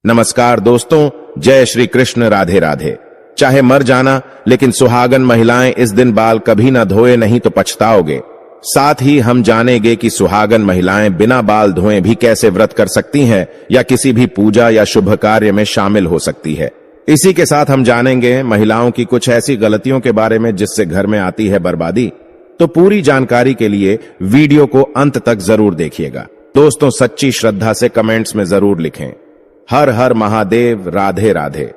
नमस्कार दोस्तों, जय श्री कृष्ण, राधे राधे। चाहे मर जाना, लेकिन सुहागन महिलाएं इस दिन बाल कभी ना धोए, नहीं तो पछताओगे। साथ ही हम जानेंगे कि सुहागन महिलाएं बिना बाल धोए भी कैसे व्रत कर सकती हैं या किसी भी पूजा या शुभ कार्य में शामिल हो सकती है। इसी के साथ हम जानेंगे महिलाओं की कुछ ऐसी गलतियों के बारे में जिससे घर में आती है बर्बादी। तो पूरी जानकारी के लिए वीडियो को अंत तक जरूर देखिएगा। दोस्तों, सच्ची श्रद्धा से कमेंट्स में जरूर लिखें, हर हर महादेव, राधे राधे।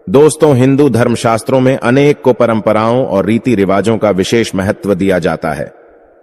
दोस्तों, हिंदू धर्मशास्त्रों में अनेक को परंपराओं और रीति रिवाजों का विशेष महत्व दिया जाता है।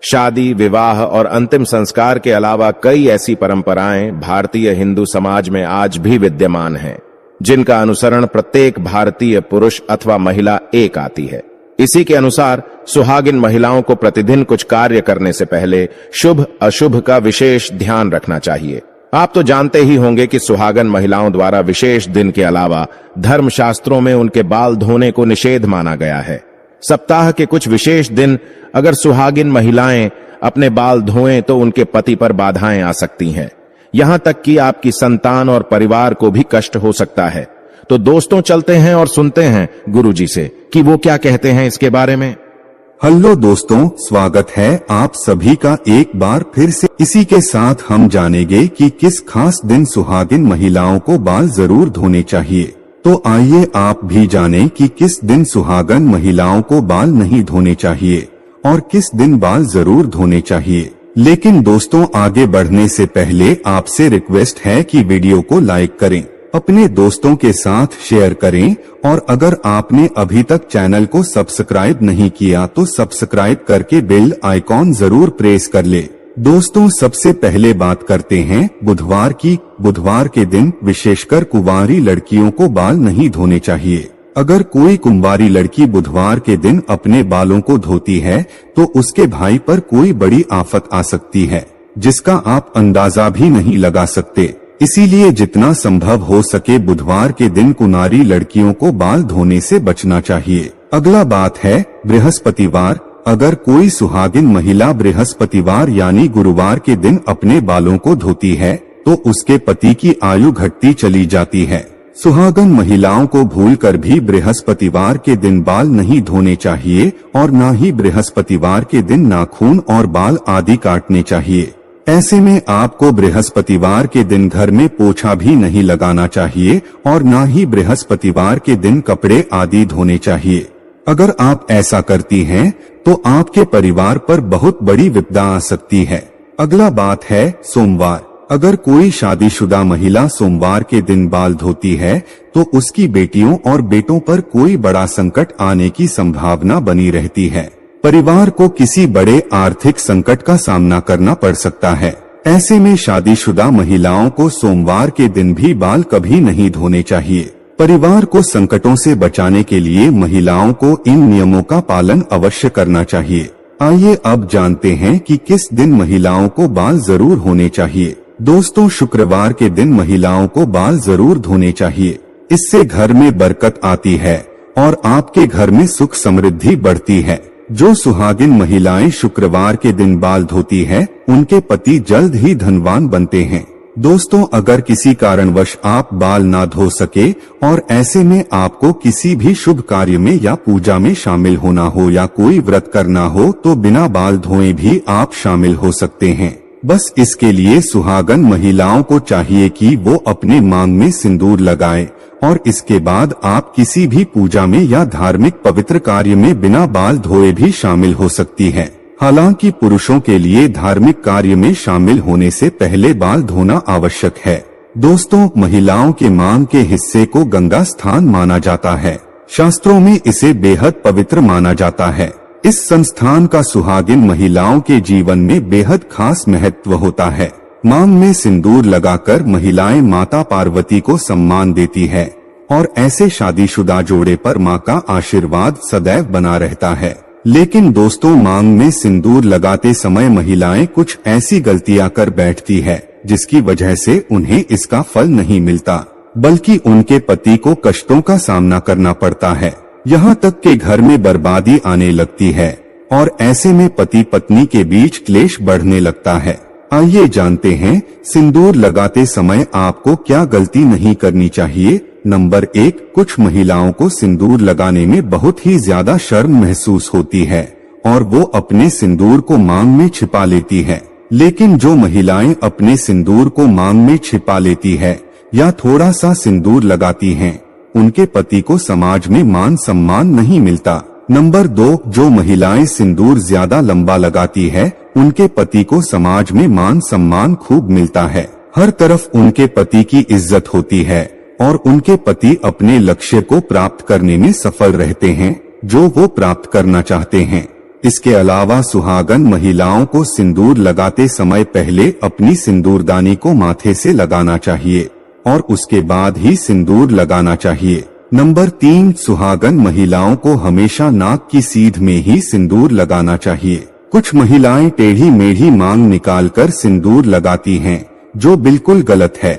शादी, विवाह और अंतिम संस्कार के अलावा कई ऐसी परंपराएं भारतीय हिंदू समाज में आज भी विद्यमान हैं, जिनका अनुसरण प्रत्येक भारतीय पुरुष अथवा महिला एक आती है। इसी के अनुसार सुहागिन महिलाओं को प्रतिदिन कुछ कार्य करने से पहले शुभ अशुभ का विशेष ध्यान रखना चाहिए। आप तो जानते ही होंगे कि सुहागन महिलाओं द्वारा विशेष दिन के अलावा धर्मशास्त्रों में उनके बाल धोने को निषेध माना गया है। सप्ताह के कुछ विशेष दिन अगर सुहागिन महिलाएं अपने बाल धोएं तो उनके पति पर बाधाएं आ सकती हैं, यहां तक कि आपकी संतान और परिवार को भी कष्ट हो सकता है। तो दोस्तों, चलते हैं और सुनते हैं गुरुजी से कि वो क्या कहते हैं इसके बारे में। हेलो दोस्तों, स्वागत है आप सभी का एक बार फिर से। इसी के साथ हम जानेंगे कि किस खास दिन सुहागिन महिलाओं को बाल जरूर धोने चाहिए। तो आइए आप भी जानें कि किस दिन सुहागन महिलाओं को बाल नहीं धोने चाहिए और किस दिन बाल जरूर धोने चाहिए। लेकिन दोस्तों, आगे बढ़ने से पहले आपसे रिक्वेस्ट है कि वीडियो को लाइक करें, अपने दोस्तों के साथ शेयर करें और अगर आपने अभी तक चैनल को सब्सक्राइब नहीं किया तो सब्सक्राइब करके बेल आइकॉन जरूर प्रेस कर ले। दोस्तों, सबसे पहले बात करते हैं बुधवार की। बुधवार के दिन विशेषकर कुंवारी लड़कियों को बाल नहीं धोने चाहिए। अगर कोई कुंवारी लड़की बुधवार के दिन अपने बालों को धोती है तो उसके भाई पर कोई बड़ी आफत आ सकती है, जिसका आप अंदाजा भी नहीं लगा सकते। इसीलिए जितना संभव हो सके बुधवार के दिन कुंवारी लड़कियों को बाल धोने से बचना चाहिए। अगला बात है बृहस्पतिवार। अगर कोई सुहागिन महिला बृहस्पतिवार यानी गुरुवार के दिन अपने बालों को धोती है तो उसके पति की आयु घटती चली जाती है। सुहागन महिलाओं को भूलकर भी बृहस्पतिवार के दिन बाल नहीं धोने चाहिए और न ही बृहस्पतिवार के दिन नाखून और बाल आदि काटने चाहिए। ऐसे में आपको बृहस्पतिवार के दिन घर में पोछा भी नहीं लगाना चाहिए और न ही बृहस्पतिवार के दिन कपड़े आदि धोने चाहिए। अगर आप ऐसा करती हैं तो आपके परिवार पर बहुत बड़ी विपदा आ सकती है। अगला बात है सोमवार। अगर कोई शादीशुदा महिला सोमवार के दिन बाल धोती है तो उसकी बेटियों और बेटों पर कोई बड़ा संकट आने की संभावना बनी रहती है। परिवार को किसी बड़े आर्थिक संकट का सामना करना पड़ सकता है। ऐसे में शादीशुदा महिलाओं को सोमवार के दिन भी बाल कभी नहीं धोने चाहिए। परिवार को संकटों से बचाने के लिए महिलाओं को इन नियमों का पालन अवश्य करना चाहिए। आइए अब जानते हैं कि किस दिन महिलाओं को बाल जरूर होने चाहिए। दोस्तों, शुक्रवार के दिन महिलाओं को बाल जरूर धोने चाहिए। इससे घर में बरकत आती है और आपके घर में सुख समृद्धि बढ़ती है। जो सुहागिन महिलाएं शुक्रवार के दिन बाल धोती है उनके पति जल्द ही धनवान बनते हैं। दोस्तों, अगर किसी कारणवश आप बाल ना धो सके और ऐसे में आपको किसी भी शुभ कार्य में या पूजा में शामिल होना हो या कोई व्रत करना हो तो बिना बाल धोए भी आप शामिल हो सकते हैं। बस इसके लिए सुहागन महिलाओं को चाहिए कि वो अपने मांग में सिंदूर लगाएं और इसके बाद आप किसी भी पूजा में या धार्मिक पवित्र कार्य में बिना बाल धोए भी शामिल हो सकती हैं। हालांकि पुरुषों के लिए धार्मिक कार्य में शामिल होने से पहले बाल धोना आवश्यक है। दोस्तों, महिलाओं के मांग के हिस्से को गंगा स्थान माना जाता है। शास्त्रों में इसे बेहद पवित्र माना जाता है। इस संस्थान का सुहागिन महिलाओं के जीवन में बेहद खास महत्व होता है। मांग में सिंदूर लगाकर महिलाएं माता पार्वती को सम्मान देती है और ऐसे शादीशुदा जोड़े पर मां का आशीर्वाद सदैव बना रहता है। लेकिन दोस्तों, मांग में सिंदूर लगाते समय महिलाएं कुछ ऐसी गलतियां कर बैठती है जिसकी वजह से उन्हें इसका फल नहीं मिलता, बल्कि उनके पति को कष्टों का सामना करना पड़ता है। यहाँ तक कि घर में बर्बादी आने लगती है और ऐसे में पति पत्नी के बीच क्लेश बढ़ने लगता है। आइए जानते हैं सिंदूर लगाते समय आपको क्या गलती नहीं करनी चाहिए। नंबर 1, कुछ महिलाओं को सिंदूर लगाने में बहुत ही ज्यादा शर्म महसूस होती है और वो अपने सिंदूर को मांग में छिपा लेती है। लेकिन जो महिलाएं अपने सिंदूर को मांग में छिपा लेती है या थोड़ा सा सिंदूर लगाती हैं, उनके पति को समाज में मान सम्मान नहीं मिलता। नंबर 2, जो महिलाएं सिंदूर ज्यादा लंबा लगाती है, उनके पति को समाज में मान सम्मान खूब मिलता है। हर तरफ उनके पति की इज्जत होती है और उनके पति अपने लक्ष्य को प्राप्त करने में सफल रहते हैं जो वो प्राप्त करना चाहते हैं। इसके अलावा सुहागन महिलाओं को सिंदूर लगाते समय पहले अपनी सिंदूरदानी को माथे से लगाना चाहिए और उसके बाद ही सिंदूर लगाना चाहिए। नंबर 3, सुहागन महिलाओं को हमेशा नाक की सीध में ही सिंदूर लगाना चाहिए। कुछ महिलाएं टेढ़ी मेढ़ी मांग निकालकर सिंदूर लगाती हैं, जो बिल्कुल गलत है।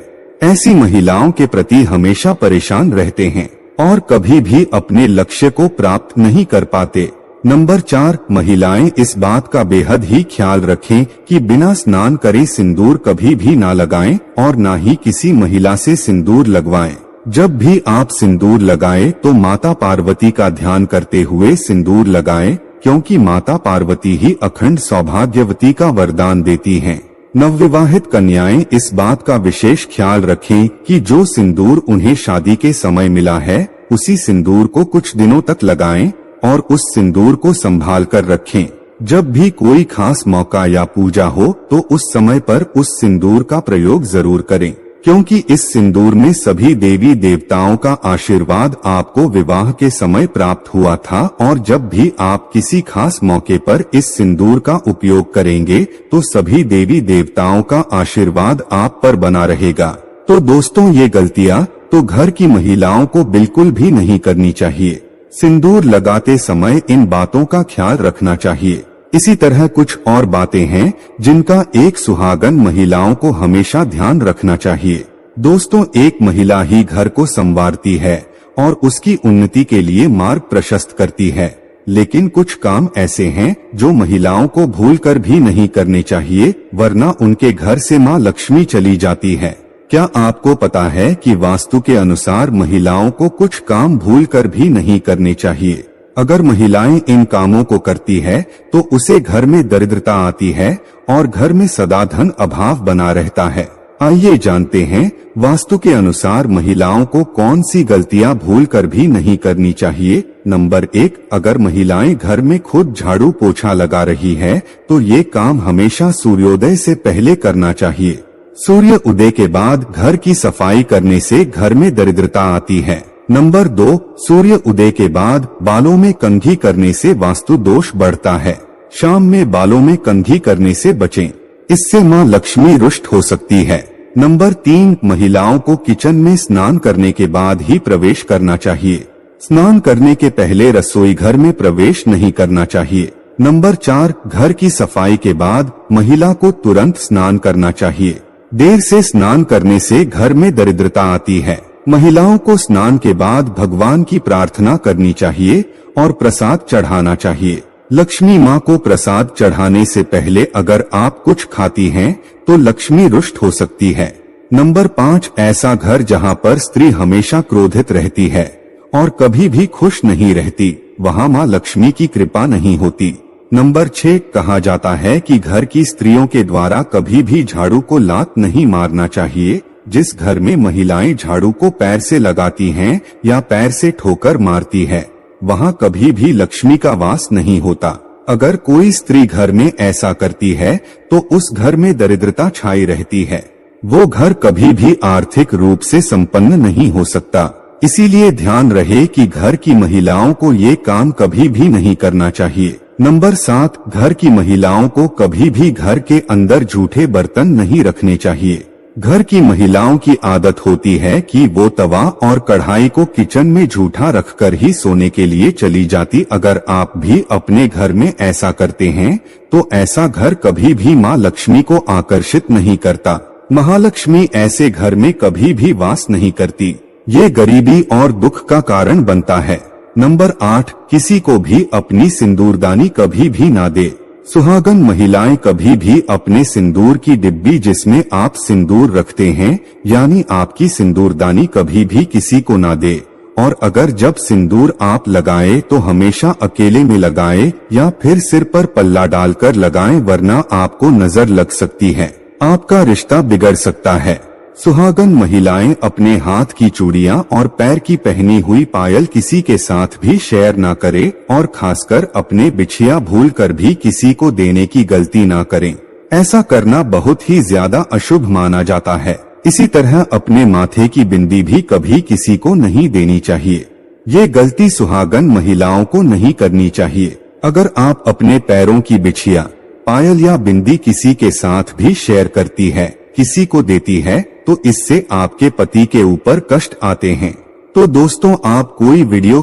ऐसी महिलाओं के प्रति हमेशा परेशान रहते हैं और कभी भी अपने लक्ष्य को प्राप्त नहीं कर पाते। नंबर 4, महिलाएं इस बात का बेहद ही ख्याल रखें कि बिना स्नान करे सिंदूर कभी भी ना लगाएं और ना ही किसी महिला से सिंदूर लगवाएं। जब भी आप सिंदूर लगाएं तो माता पार्वती का ध्यान करते हुए सिंदूर लगाएं, क्योंकि माता पार्वती ही अखंड सौभाग्यवती का वरदान देती हैं। नवविवाहित कन्याएं इस बात का विशेष ख्याल रखें कि जो सिंदूर उन्हें शादी के समय मिला है, उसी सिंदूर को कुछ दिनों तक लगाएं और उस सिंदूर को संभाल कर रखें। जब भी कोई खास मौका या पूजा हो तो उस समय पर उस सिंदूर का प्रयोग जरूर करें, क्योंकि इस सिंदूर में सभी देवी देवताओं का आशीर्वाद आपको विवाह के समय प्राप्त हुआ था और जब भी आप किसी खास मौके पर इस सिंदूर का उपयोग करेंगे तो सभी देवी देवताओं का आशीर्वाद आप पर बना रहेगा। तो दोस्तों, ये गलतियां तो घर की महिलाओं को बिल्कुल भी नहीं करनी चाहिए। सिंदूर लगाते समय इन बातों का ख्याल रखना चाहिए। इसी तरह कुछ और बातें हैं जिनका एक सुहागन महिलाओं को हमेशा ध्यान रखना चाहिए। दोस्तों, एक महिला ही घर को संवारती है और उसकी उन्नति के लिए मार्ग प्रशस्त करती है, लेकिन कुछ काम ऐसे हैं जो महिलाओं को भूलकर भी नहीं करने चाहिए, वरना उनके घर से मां लक्ष्मी चली जाती है। क्या आपको पता है कि वास्तु के अनुसार महिलाओं को कुछ काम भूलकर भी नहीं करने चाहिए? अगर महिलाएं इन कामों को करती है तो उसे घर में दरिद्रता आती है और घर में सदा धन अभाव बना रहता है। आइए जानते हैं वास्तु के अनुसार महिलाओं को कौन सी गलतियां भूलकर भी नहीं करनी चाहिए। नंबर 1, अगर महिलाएं घर में खुद झाड़ू पोछा लगा रही है तो ये काम हमेशा सूर्योदय से पहले करना चाहिए। सूर्य उदय के बाद घर की सफाई करने से घर में दरिद्रता आती है। नंबर 2, सूर्य उदय के बाद बालों में कंघी करने से वास्तु दोष बढ़ता है। शाम में बालों में कंघी करने से बचें, इससे मां लक्ष्मी रुष्ट हो सकती है। नंबर 3, महिलाओं को किचन में स्नान करने के बाद ही प्रवेश करना चाहिए। स्नान करने के पहले रसोई घर में प्रवेश नहीं करना चाहिए। नंबर 4, घर की सफाई के बाद महिला को तुरंत स्नान करना चाहिए। देर से स्नान करने से घर में दरिद्रता आती है। महिलाओं को स्नान के बाद भगवान की प्रार्थना करनी चाहिए और प्रसाद चढ़ाना चाहिए। लक्ष्मी माँ को प्रसाद चढ़ाने से पहले अगर आप कुछ खाती हैं तो लक्ष्मी रुष्ट हो सकती है। नंबर 5, ऐसा घर जहाँ पर स्त्री हमेशा क्रोधित रहती है और कभी भी खुश नहीं रहती, वहाँ माँ लक्ष्मी की कृपा नहीं होती। नंबर 6, कहा जाता है कि घर की स्त्रियों के द्वारा कभी भी झाड़ू को लात नहीं मारना चाहिए। जिस घर में महिलाएं झाड़ू को पैर से लगाती हैं या पैर से ठोकर मारती है, वहां कभी भी लक्ष्मी का वास नहीं होता। अगर कोई स्त्री घर में ऐसा करती है तो उस घर में दरिद्रता छाई रहती है। वो घर कभी भी आर्थिक रूप से संपन्न नहीं हो सकता। इसीलिए ध्यान रहे कि घर की महिलाओं को ये काम कभी भी नहीं करना चाहिए। नंबर 7, घर की महिलाओं को कभी भी घर के अंदर जूठे बर्तन नहीं रखने चाहिए। घर की महिलाओं की आदत होती है कि वो तवा और कढ़ाई को किचन में जूठा रखकर ही सोने के लिए चली जाती। अगर आप भी अपने घर में ऐसा करते हैं तो ऐसा घर कभी भी माँ लक्ष्मी को आकर्षित नहीं करता। महालक्ष्मी ऐसे घर में कभी भी वास नहीं करती। ये गरीबी और दुख का कारण बनता है। नंबर 8, किसी को भी अपनी सिंदूरदानी कभी भी ना दे। सुहागन महिलाएं कभी भी अपने सिंदूर की डिब्बी जिसमें आप सिंदूर रखते हैं यानी आपकी सिंदूरदानी कभी भी किसी को ना दे, और अगर जब सिंदूर आप लगाएं तो हमेशा अकेले में लगाएं या फिर सिर पर पल्ला डालकर लगाएं, वरना आपको नजर लग सकती है, आपका रिश्ता बिगड़ सकता है। सुहागन महिलाएं अपने हाथ की चूड़ियां और पैर की पहनी हुई पायल किसी के साथ भी शेयर ना करें और खासकर अपने बिछिया भूल कर भी किसी को देने की गलती ना करें। ऐसा करना बहुत ही ज्यादा अशुभ माना जाता है। इसी तरह अपने माथे की बिंदी भी कभी किसी को नहीं देनी चाहिए। ये गलती सुहागन महिलाओं को नहीं करनी चाहिए। अगर आप अपने पैरों की बिछिया, पायल या बिंदी किसी के साथ भी शेयर करती है, किसी को देती है, तो इससे आपके पति के ऊपर कष्ट आते हैं। तो दोस्तों, आप कोई वीडियो